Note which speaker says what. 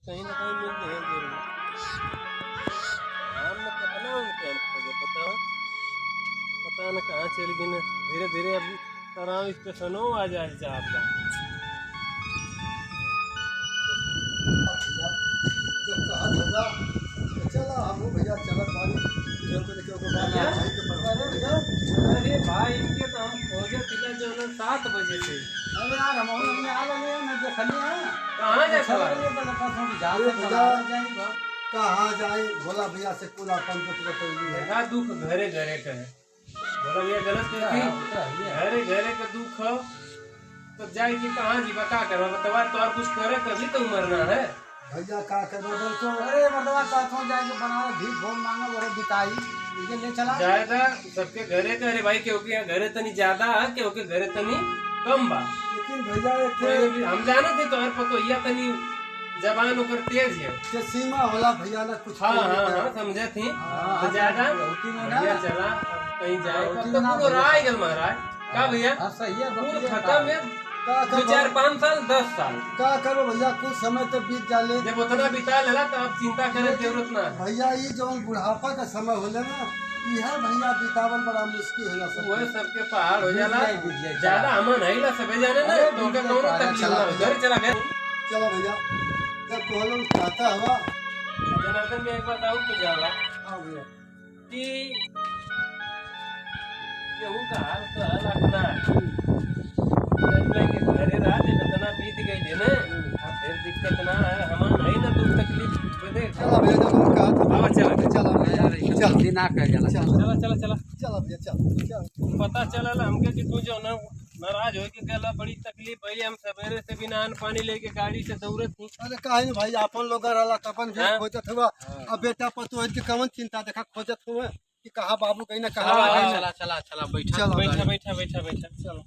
Speaker 1: कहीं ना कहीं मिल जाए जरूर। हम लोग कितना उनके हम खोजे बताओ, पता न कहाँ चली गई न। धीरे धीरे अब तराव स्टेशनों आ जाए चाहत बा।
Speaker 2: भैया जब कहा होगा तो चला हम भैया चलत बानी जो को देखो को बात
Speaker 1: भैया?
Speaker 2: भाई के पर
Speaker 1: अरे भाई इनके तो हम खोजे तिला जो है 7 बजे से।
Speaker 3: अरे यार हम हमने आ लगे ना देखली है
Speaker 1: कहाँ जाता
Speaker 3: चल
Speaker 1: है?
Speaker 3: रही है तो लगा थोड़ी जा
Speaker 2: अरे
Speaker 3: से
Speaker 2: भैया
Speaker 3: जाएंगे
Speaker 2: कहाँ जाए भोला भैया से कुल अपन को बतौली है।
Speaker 1: देखा दुख घरे घरे का है। बोला भैया गलत करती घरे घरे का दुख हो तो जाए कि कहाँ जी बता कर बतवा तो और कुछ करे कभी तो मरना है।
Speaker 2: भैया का करबो बोल तो
Speaker 3: अरे मर्दवा साथों जाके बनाओ भीख भोग मांगा वो बिताई ये ले चला
Speaker 1: ज्यादा सबके घरे घरे भाई क्योंकि यहाँ घरे तनी ज्यादा है क्योंकि घरे तनी कम बा।
Speaker 2: लेकिन भैया एक
Speaker 1: कोई भी हम जाने थे तो और पतो या तनी जबान ऊपर तेज है।
Speaker 2: के सीमा होला भैया ना कुछ
Speaker 1: हाँ हाँ हाँ समझे थी तो ज्यादा
Speaker 3: होती नहीं ना
Speaker 1: भैया चला अब कहीं जाए
Speaker 3: होती
Speaker 1: तो
Speaker 3: ना
Speaker 1: पूरा
Speaker 3: भैया।
Speaker 1: राय गल महाराज का भैया
Speaker 3: हां सही है
Speaker 1: पूरा
Speaker 3: बकरी
Speaker 1: खत्म है।
Speaker 2: का
Speaker 1: 2 4 5 साल 10 साल
Speaker 2: का करो भैया कुछ समय तो बीत जाले
Speaker 1: जब उतना बिता लेला तो अब चिंता करे की जरूरत ना है।
Speaker 2: भैया ये जो बुढ़ापा का समय होला ना यह भैया बितावल बड़ा मुश्किल होला सब
Speaker 1: वो सबके पहाड़ हो जाला
Speaker 3: बीत जाए।
Speaker 1: ज्यादा अमन है ला सबे जाने ना
Speaker 3: अरे
Speaker 1: तो उनका
Speaker 3: बीत
Speaker 1: कौनो
Speaker 3: जाए,
Speaker 1: तकलीफ
Speaker 3: चला
Speaker 1: ना हो। घर चला गए
Speaker 2: चलो भैया जब तो लोग चाहता हवा
Speaker 1: जनार्दन में एक बात और तो जाला
Speaker 2: हाँ भैया
Speaker 1: कि केहू का हाल तो लगना के घरे रात इतना बीत गई है ना अब फिर दिक्कत ना है हमान है ना दुख तकलीफ बदे
Speaker 2: चला भैया जब हम कहा था
Speaker 1: आवा चला
Speaker 2: चला भैया चल
Speaker 3: जल्दी ना कर जाला
Speaker 1: चला चला चला
Speaker 2: चला भैया चल
Speaker 1: पता चलल हमके कि तू जो ना नाराज हो के गला बड़ी तकलीफ भई हम सवेरे से बिना अन्न पानी लेके गाड़ी से दौड़त थी।
Speaker 2: अरे काहे न भाई अपन लोग रहला तपन भी
Speaker 1: हाँ?
Speaker 2: खोजत हुआ अब बेटा पतो है कि कवन चिंता देखा खोजत हुआ कि कहा बाबू कहीं ना कहा
Speaker 1: हाँ,
Speaker 2: कहीं ना
Speaker 3: चला चला चला बैठा
Speaker 2: चलो
Speaker 1: बैठा बैठा बैठा बैठा
Speaker 2: चलो